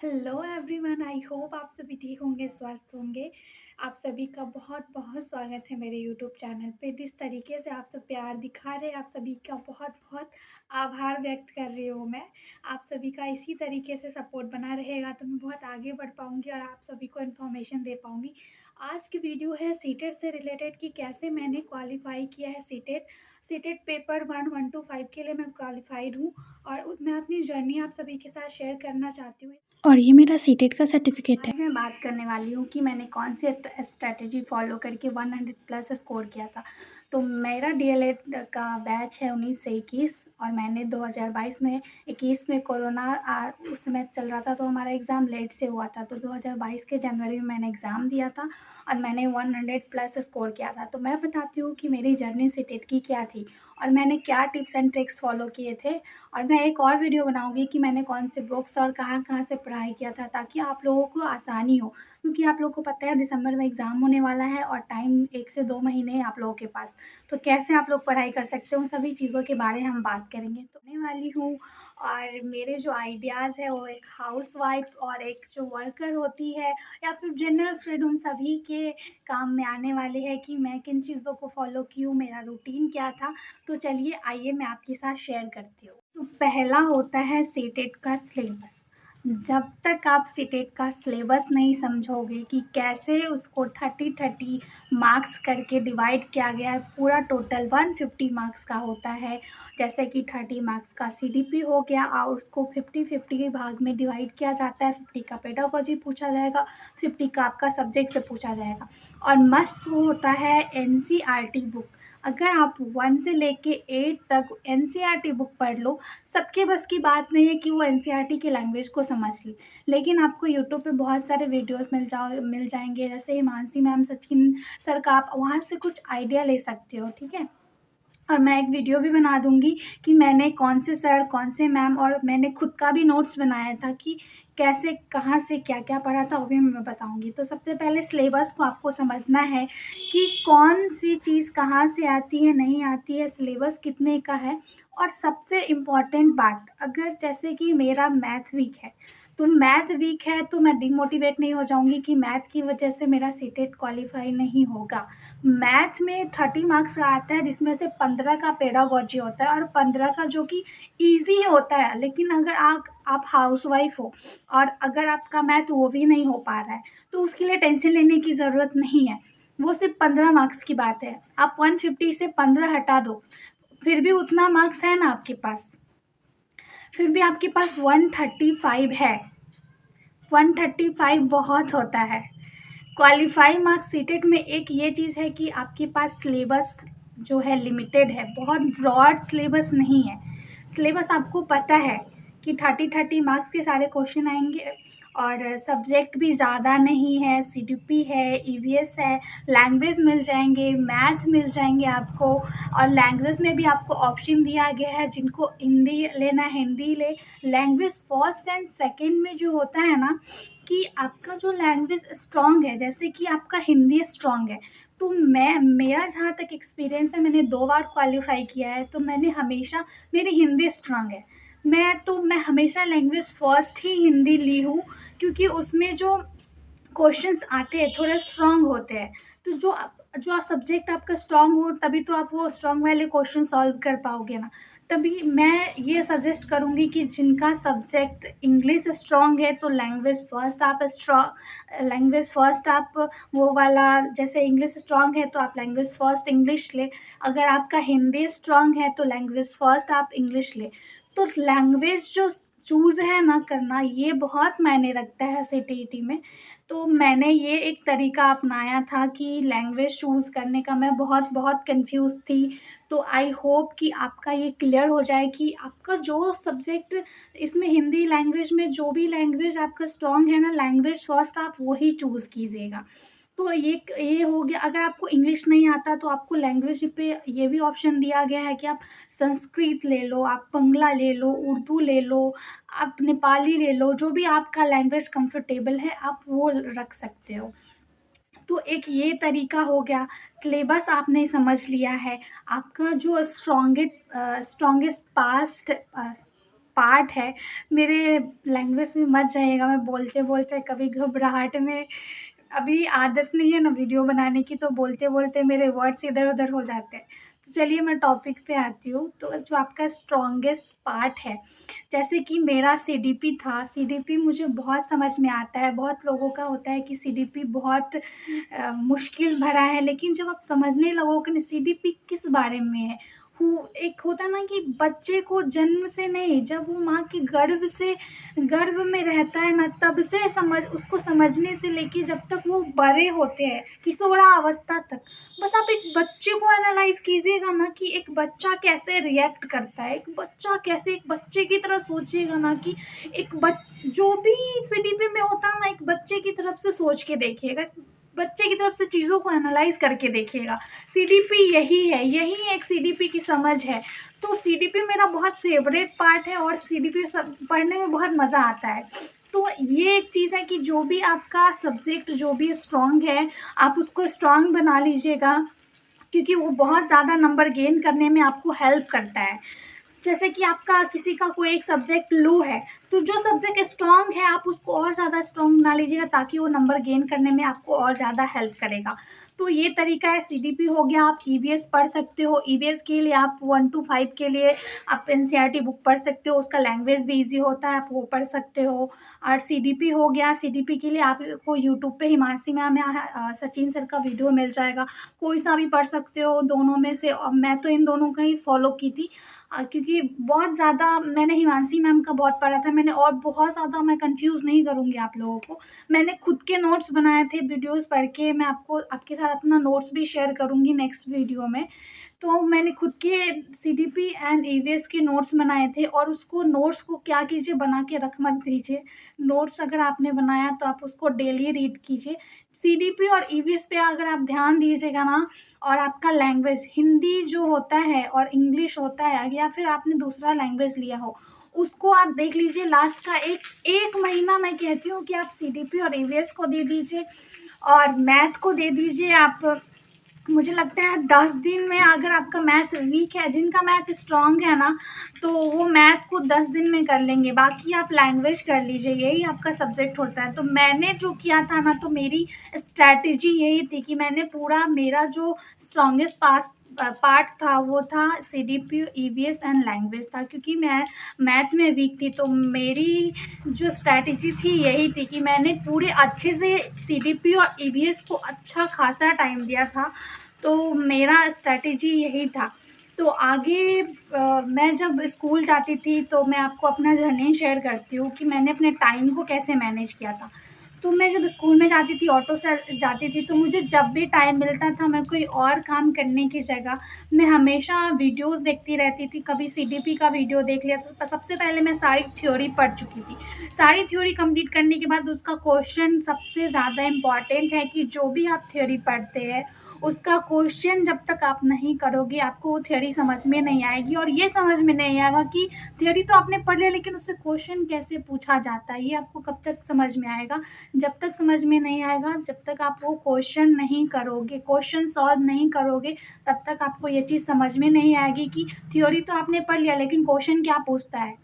Hello everyone, I hope आप सभी ठीक होंगे, स्वस्थ होंगे। आप सभी का बहुत-बहुत स्वागत है मेरे यूट्यूब चैनल पे। जिस तरीके से आप सब प्यार दिखा रहे हैं, आप सभी का बहुत-बहुत आभार व्यक्त कर रही हूँ मैं। आप सभी का इसी तरीके से सपोर्ट बना रहेगा तो मैं बहुत आगे बढ़ पाऊँगी और आप सभी को इन्फॉर्मेशन दे पाऊँगी। आज की वीडियो है सीटेट से रिलेटेड कि कैसे मैंने क्वालीफाई किया है सीटेट। सीटेट पेपर 1, 1 टू 5 के लिए मैं क्वालिफाइड हूँ और मैं अपनी जर्नी आप सभी के साथ शेयर करना चाहती हूँ। और ये मेरा सीटेट का सर्टिफिकेट है। आज मैं बात करने वाली हूँ कि मैंने कौन सी स्ट्रैटेजी फॉलो करके 100 प्लस स्कोर किया था। तो मेरा डीएलएड का बैच है 19 से 21 और मैंने 2022 में 21 में कोरोना उस समय चल रहा था तो हमारा एग्ज़ाम लेट से हुआ था। तो 2022 के जनवरी में मैंने एग्ज़ाम दिया था और मैंने 100 प्लस स्कोर किया था। तो मैं बताती हूँ कि मेरी जर्नी सीटेट की क्या थी और मैंने क्या टिप्स एंड ट्रिक्स फॉलो किए थे। और मैं एक और वीडियो बनाऊँगी कि मैंने कौन से बुक्स और कहाँ-कहाँ से पढ़ाई किया था ताकि आप लोगों को आसानी हो। क्योंकि आप लोगों को पता है दिसंबर में एग्ज़ाम होने वाला है और टाइम 1 से 2 महीने है आप लोगों के पास। तो कैसे आप लोग पढ़ाई कर सकते हो, उन सभी चीज़ों के बारे हम बात करेंगे। तो आने वाली हूँ और मेरे जो आइडियाज़ है वो एक हाउसवाइफ़ और एक जो वर्कर होती है या फिर जनरल स्टूडेंट उन सभी के काम में आने वाले हैं कि मैं किन चीज़ों को फ़ॉलो की हूँ, मेरा रूटीन क्या था। तो चलिए आइए मैं आपके साथ शेयर करती हूँ। तो पहला होता है सीटेट का सिलेबस। जब तक आप सीटेट का सिलेबस नहीं समझोगे कि कैसे उसको 30-30 मार्क्स करके डिवाइड किया गया है, पूरा टोटल 150 मार्क्स का होता है। जैसे कि 30 मार्क्स का सीडीपी हो गया और उसको 50-50 के भाग में डिवाइड किया जाता है। 50 का पेडागोजी पूछा जाएगा, 50 का आपका सब्जेक्ट से पूछा जाएगा। और मस्ट होता है एनसीईआरटी बुक। अगर आप 1 से लेके 8 तक एनसीईआरटी बुक पढ़ लो, सबके बस की बात नहीं है कि वो एनसीईआरटी की लैंग्वेज को समझ ले। लेकिन आपको यूट्यूब पे बहुत सारे वीडियोस मिल जाएँगे, जैसे हिमांशी मैम, सचिन सर का, आप वहाँ से कुछ आइडिया ले सकते हो, ठीक है? और मैं एक वीडियो भी बना दूँगी कि मैंने कौन से सर, कौन से मैम और मैंने खुद का भी नोट्स बनाया था कि कैसे, कहाँ से क्या-क्या पढ़ा था, वो भी मैं बताऊँगी। तो सबसे पहले सिलेबस को आपको समझना है कि कौन-सी चीज़ कहाँ से आती है, नहीं आती है, सिलेबस कितने का है। और सबसे इम्पॉर्टेंट बात, अगर जैसे कि मेरा मैथ वीक है, तो मैथ वीक है तो मैं डिमोटिवेट नहीं हो जाऊँगी कि मैथ की वजह से मेरा सीटेट क्वालीफाई नहीं होगा। मैथ में 30 मार्क्स का आता है जिसमें से 15 का पेडागोजी होता है और 15 का जो कि ईज़ी होता है। लेकिन अगर आप हाउसवाइफ़ हो और अगर आपका मैथ वो भी नहीं हो पा रहा है, तो उसके लिए टेंशन लेने की ज़रूरत नहीं है। वो सिर्फ़ 15 मार्क्स की बात है। आप 150 से 15 हटा दो, फिर भी उतना मार्क्स है ना आपके पास। फिर भी आपके पास 135 है। 135 बहुत होता है। क्वालीफाई मार्क्स सीटेट में एक ये चीज़ है कि आपके पास सिलेबस जो है लिमिटेड है, बहुत ब्रॉड सिलेबस नहीं है। सिलेबस आपको पता है कि 30-30 मार्क्स के सारे क्वेश्चन आएँगे और सब्जेक्ट भी ज़्यादा नहीं है, सीडीपी है, ईवीएस है, लैंग्वेज मिल जाएँगे, मैथ मिल जाएँगे आपको। और लैंग्वेज में भी आपको ऑप्शन दिया गया है, जिनको हिंदी लेना है हिंदी ले। लैंग्वेज फर्स्ट एंड सेकंड में जो होता है ना कि आपका जो लैंग्वेज स्ट्रॉन्ग है, जैसे कि आपका हिंदी स्ट्रॉन्ग है, तो मेरा जहाँ तक एक्सपीरियंस है, मैंने 2 बार क्वालीफाई किया है, तो मैंने हमेशा, मेरी हिंदी स्ट्रॉन्ग है। मैं हमेशा लैंग्वेज फ़र्स्ट ही हिंदी ली हूँ क्योंकि उसमें जो क्वेश्चंस आते हैं थोड़े स्ट्रॉन्ग होते हैं। तो जो सब्जेक्ट आपका स्ट्रॉन्ग हो तभी तो आप वो स्ट्रॉन्ग वाले क्वेश्चन सॉल्व कर पाओगे ना। तभी मैं ये सजेस्ट करूँगी कि जिनका सब्जेक्ट इंग्लिश स्ट्रॉन्ग है तो लैंग्वेज फ़र्स्ट आप वो वाला, जैसे इंग्लिश स्ट्रॉन्ग है तो आप लैंग्वेज फ़र्स्ट इंग्लिश लें। अगर आपका हिंदी स्ट्रॉन्ग है तो लैंग्वेज फ़र्स्ट आप इंग्लिश लें। तो लैंग्वेज जो चूज़ है ना करना, ये बहुत मायने रखता है सीटीईटी में। तो मैंने ये एक तरीका अपनाया था कि लैंग्वेज चूज़ करने का, मैं बहुत कन्फ्यूज़ थी। तो आई होप कि आपका ये क्लियर हो जाए कि आपका जो सब्जेक्ट, इसमें हिंदी लैंग्वेज में जो भी लैंग्वेज आपका स्ट्रॉन्ग है ना, लैंग्वेज फर्स्ट आप वही चूज़ कीजिएगा। तो ये हो गया। अगर आपको इंग्लिश नहीं आता तो आपको लैंग्वेज पे ये भी ऑप्शन दिया गया है कि आप संस्कृत ले लो, आप बंगला ले लो, उर्दू ले लो, आप नेपाली ले लो, जो भी आपका लैंग्वेज कंफर्टेबल है आप वो रख सकते हो। तो एक ये तरीका हो गया। सिलेबस आपने समझ लिया है। आपका जो स्ट्रॉन्गेस्ट पास्ट पार्ट है। मेरे लैंग्वेज में मत जाइएगा, मैं बोलते-बोलते कभी घबराहट में, अभी आदत नहीं है ना वीडियो बनाने की, तो बोलते-बोलते मेरे वर्ड्स इधर-उधर हो जाते हैं। तो चलिए मैं टॉपिक पे आती हूँ। तो जो आपका स्ट्रॉन्गेस्ट पार्ट है, जैसे कि मेरा सीडीपी था। सीडीपी मुझे बहुत समझ में आता है। बहुत लोगों का होता है कि सीडीपी बहुत मुश्किल भरा है, लेकिन जब आप समझने लगोगे ना सीडीपी किस बारे में है, एक होता है ना कि बच्चे को जन्म से नहीं, जब वो माँ के गर्भ में रहता है ना, तब से उसको समझने से लेके जब तक वो बड़े होते हैं किशोरावस्था तक, बस आप एक बच्चे को एनालाइज कीजिएगा ना कि एक बच्चा कैसे रिएक्ट करता है, एक बच्चा कैसे एक बच्चे की तरह सोचिएगा ना कि जो भी सीडीपी में होता है ना, एक बच्चे की तरफ से सोच के देखिएगा, बच्चे की तरफ से चीज़ों को एनालाइज करके देखिएगा। सीडीपी यही है, यही एक सीडीपी की समझ है। तो सीडीपी मेरा बहुत फेवरेट पार्ट है और सीडीपी पढ़ने में बहुत मज़ा आता है। तो ये एक चीज़ है कि जो भी आपका सब्जेक्ट जो भी स्ट्रॉन्ग है, आप उसको स्ट्रॉन्ग बना लीजिएगा, क्योंकि वो बहुत ज़्यादा नंबर गेन करने में आपको हेल्प करता है। जैसे कि आपका किसी का कोई एक सब्जेक्ट लो है, तो जो सब्जेक्ट स्ट्रॉन्ग है आप उसको और ज़्यादा स्ट्रॉन्ग बना लीजिएगा, ताकि वो नंबर गेन करने में आपको और ज़्यादा हेल्प करेगा। तो ये तरीका है। सीडीपी हो गया, आप ईवीएस पढ़ सकते हो। ईवीएस के लिए आप 1 to 5 के लिए आप एनसीईआरटी बुक पढ़ सकते हो, उसका लैंग्वेज भी ईजी होता है, आप वो पढ़ सकते हो। और सीडीपी हो गया, सीडीपी के लिए आपको यूट्यूब पे हिमांशी मैम या सचिन सर का वीडियो मिल जाएगा, कोई सा भी पढ़ सकते हो दोनों में से। और मैं तो इन दोनों का ही फॉलो की थी, क्योंकि बहुत ज़्यादा मैंने हिमांशी मैम का बहुत पढ़ा था मैंने, और बहुत ज़्यादा मैं कंफ्यूज नहीं करूँगी आप लोगों को। मैंने खुद के नोट्स बनाए थे वीडियोस पढ़ के, मैं आपके साथ अपना नोट्स भी शेयर करूँगी नेक्स्ट वीडियो में। तो मैंने खुद के सीडीपी एंड ईवीएस के नोट्स बनाए थे, और उसको नोट्स को क्या कीजिए, बना के रख मत दीजिए। नोट्स अगर आपने बनाया तो आप उसको डेली रीड कीजिए। सीडीपी और ईवीएस पे अगर आप ध्यान दीजिएगा ना, और आपका लैंग्वेज हिंदी जो होता है और इंग्लिश होता है, या फिर आपने दूसरा लैंग्वेज लिया हो, उसको आप देख लीजिए। लास्ट का एक महीना मैं कहती हूँ कि आप सीडीपी और ईवीएस को दे दीजिए, और मैथ को दे दीजिए आप। मुझे लगता है 10 दिन में, अगर आपका मैथ वीक है, जिनका मैथ स्ट्रॉन्ग है ना, तो वो मैथ को 10 दिन में कर लेंगे। बाकी आप लैंग्वेज कर लीजिए, यही आपका सब्जेक्ट होता है। तो मैंने जो किया था ना, तो मेरी स्ट्रैटेजी यही थी कि मैंने पूरा, मेरा जो स्ट्रॉन्गेस्ट पार्ट था वो था सीडीपी, ईवीएस एंड लैंग्वेज था, क्योंकि मैं मैथ में वीक थी। तो मेरी जो स्ट्रैटेजी थी यही थी कि मैंने पूरे अच्छे से सीडीपी और ईवीएस को अच्छा खासा टाइम दिया था। तो मेरा स्ट्रैटेजी यही था। तो आगे मैं जब स्कूल जाती थी, तो मैं आपको अपना जर्नी शेयर करती हूँ कि मैंने अपने टाइम को कैसे मैनेज किया था। तो मैं जब स्कूल में जाती थी, ऑटो से जाती थी, तो मुझे जब भी टाइम मिलता था, मैं कोई और काम करने की जगह मैं हमेशा वीडियोज़ देखती रहती थी। कभी सीडीपी का वीडियो देख लिया, तो सबसे पहले मैं सारी थ्योरी पढ़ चुकी थी। सारी थ्योरी कंप्लीट करने के बाद उसका क्वेश्चन सबसे ज़्यादा इम्पॉर्टेंट है, कि जो भी आप थ्योरी पढ़ते हैं, उसका क्वेश्चन जब तक आप नहीं करोगे, आपको वो थ्योरी समझ में नहीं आएगी। और ये समझ में नहीं आएगा कि थ्योरी तो आपने पढ़ लिया, लेकिन उससे क्वेश्चन कैसे पूछा जाता है, ये आपको कब तक समझ में आएगा। जब तक समझ में नहीं आएगा, जब तक आप वो क्वेश्चन नहीं करोगे, क्वेश्चन सॉल्व नहीं करोगे, तब तक आपको ये चीज़ समझ में नहीं आएगी कि थ्योरी तो आपने पढ़ लिया, लेकिन क्वेश्चन क्या पूछता है।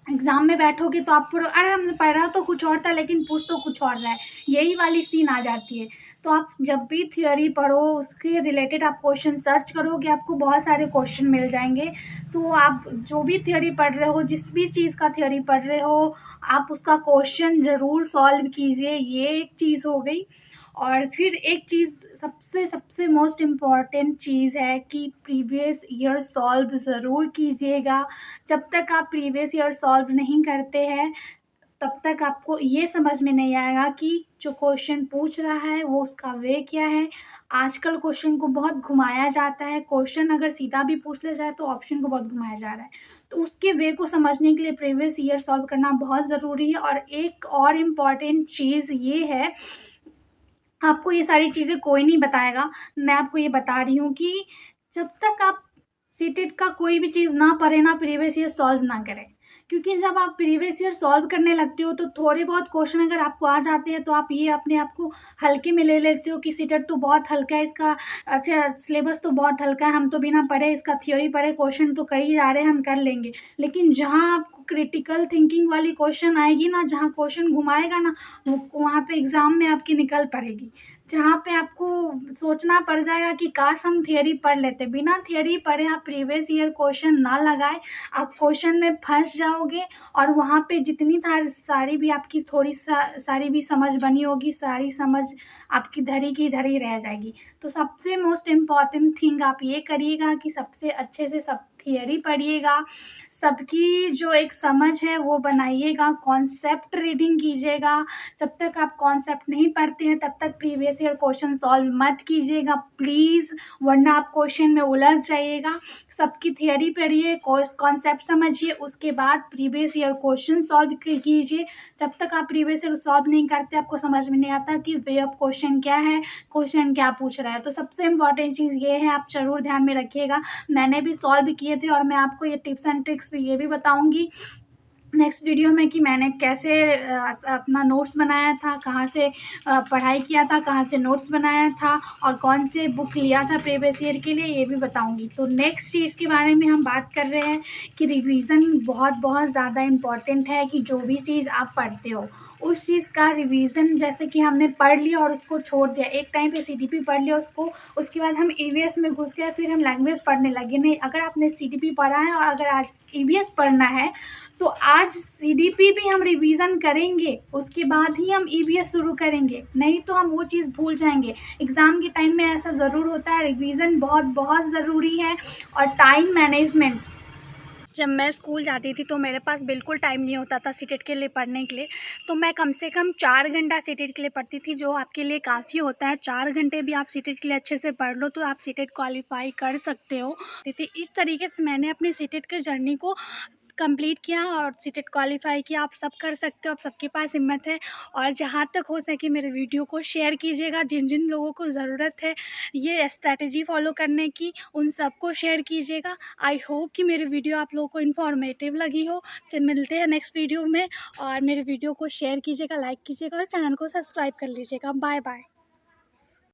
एग्ज़ाम में बैठोगे तो आप अरे हमने पढ़ा तो कुछ और था, लेकिन पूछ तो कुछ और रहा है, यही वाली सीन आ जाती है। तो आप जब भी थ्योरी पढ़ो, उसके रिलेटेड आप क्वेश्चन सर्च करोगे, आपको बहुत सारे क्वेश्चन मिल जाएंगे। तो आप जो भी थ्योरी पढ़ रहे हो, जिस भी चीज़ का थ्योरी पढ़ रहे हो, आप उसका क्वेश्चन ज़रूर सॉल्व कीजिए, ये एक चीज़ हो गई। और फिर एक चीज़, सबसे सबसे मोस्ट इम्पॉर्टेंट चीज़ है कि प्रीवियस ईयर सॉल्व ज़रूर कीजिएगा। जब तक आप प्रीवियस ईयर सॉल्व नहीं करते हैं, तब तक आपको ये समझ में नहीं आएगा कि जो क्वेश्चन पूछ रहा है वो उसका वे क्या है। आजकल क्वेश्चन को बहुत घुमाया जाता है, क्वेश्चन अगर सीधा भी पूछ लिया जाए तो ऑप्शन को बहुत घुमाया जा रहा है। तो उसके वे को समझने के लिए प्रीवियस ईयर सॉल्व करना बहुत ज़रूरी है। और एक और इम्पॉर्टेंट चीज़ ये है, आपको ये सारी चीज़ें कोई नहीं बताएगा, मैं आपको ये बता रही हूँ कि जब तक आप सीटेट का कोई भी चीज़ ना पढ़े ना, प्रीवियस ईयर सॉल्व ना करें, क्योंकि जब आप प्रीवियस ईयर सॉल्व करने लगते हो तो थोड़े बहुत क्वेश्चन अगर आपको आ जाते हैं तो आप ये अपने आप को हल्के में ले लेते हो कि सीटेट तो बहुत हल्का है इसका, अच्छा सिलेबस तो बहुत हल्का है, हम तो बिना पढ़े इसका थ्योरी पढ़े क्वेश्चन तो कर ही जा रहे हैं, हम कर लेंगे। लेकिन जहाँ आपको क्रिटिकल थिंकिंग वाली क्वेश्चन आएगी ना, जहाँ क्वेश्चन घुमाएगा ना, वहाँ पे एग्जाम में आपकी निकल पड़ेगी, जहाँ पे आपको सोचना पड़ जाएगा कि काश हम थियरी पढ़ लेते। बिना थियरी पढ़े आप प्रीवियस ईयर क्वेश्चन ना लगाए, आप क्वेश्चन में फंस जाओगे और वहाँ पे जितनी सारी भी आपकी थोड़ी सारी भी समझ बनी होगी, सारी समझ आपकी धरी की धरी रह जाएगी। तो सबसे मोस्ट इम्पॉर्टेंट थिंग आप ये करिएगा कि सबसे अच्छे से सब थियरी पढ़िएगा, सबकी जो एक समझ है वो बनाइएगा, कॉन्सेप्ट रीडिंग कीजिएगा। जब तक आप कॉन्सेप्ट नहीं पढ़ते हैं तब तक प्रीवियस ईयर क्वेश्चन सॉल्व मत कीजिएगा प्लीज़, वरना आप क्वेश्चन में उलझ जाइएगा। सबकी थियरी पढ़िए, कॉन्सेप्ट समझिए, उसके बाद प्रीवियस ईयर क्वेश्चन सॉल्व कीजिए। जब तक आप प्रीवियस ईयर सॉल्व नहीं करते आपको समझ में नहीं आता कि वे ऑफ क्वेश्चन क्या है, क्वेश्चन क्या पूछ रहा है। तो सबसे इम्पॉर्टेंट चीज़ ये है, आप ज़रूर ध्यान में रखिएगा। मैंने भी सॉल्व किए थे और मैं आपको ये टिप्स एंड ट्रिक्स भी ये भी बताऊंगी नेक्स्ट वीडियो में कि मैंने कैसे अपना नोट्स बनाया था, कहाँ से पढ़ाई किया था, कहाँ से नोट्स बनाया था और कौन से बुक लिया था प्रीवियस ईयर के लिए, ये भी बताऊंगी। तो नेक्स्ट चीज़ के बारे में हम बात कर रहे हैं कि रिवीजन बहुत बहुत ज़्यादा इम्पॉर्टेंट है, कि जो भी चीज़ आप पढ़ते हो उस चीज़ का रिवीजन, जैसे कि हमने पढ़ लिया और उसको छोड़ दिया, एक टाइम पे सीटीपी पढ़ लिया उसको, उसके बाद हम ईवीएस में घुस गए, फिर हम लैंग्वेज पढ़ने लगे। नहीं, अगर आपने सीटीपी पढ़ा है और अगर आज ईवीएस पढ़ना है तो आज सीडीपी भी हम रिवीजन करेंगे, उसके बाद ही हम ईवीएस शुरू करेंगे, नहीं तो हम वो चीज़ भूल जाएंगे। एग्ज़ाम के टाइम में ऐसा ज़रूर होता है, रिवीजन बहुत बहुत ज़रूरी है। और टाइम मैनेजमेंट, जब मैं स्कूल जाती थी तो मेरे पास बिल्कुल टाइम नहीं होता था सीटेट के लिए पढ़ने के लिए, तो मैं कम से कम 4 घंटा सीटेट के लिए पढ़ती थी, जो आपके लिए काफ़ी होता है। 4 घंटे भी आप सीटेट के लिए अच्छे से पढ़ लो तो आप सीटेट क्वालिफाई कर सकते हो। इस तरीके से मैंने अपनी सीटेट के जर्नी को कंप्लीट किया और सीटेट क्वालिफाई किया। आप सब कर सकते हो, आप सबके पास हिम्मत है। और जहाँ तक हो सके मेरे वीडियो को शेयर कीजिएगा, जिन जिन लोगों को ज़रूरत है ये स्ट्रैटेजी फॉलो करने की, उन सबको शेयर कीजिएगा। आई होप कि मेरी वीडियो आप लोगों को इन्फॉर्मेटिव लगी हो। चल मिलते हैं नेक्स्ट वीडियो में, और मेरे वीडियो को शेयर कीजिएगा, लाइक कीजिएगा और चैनल को सब्सक्राइब कर लीजिएगा। Bye bye.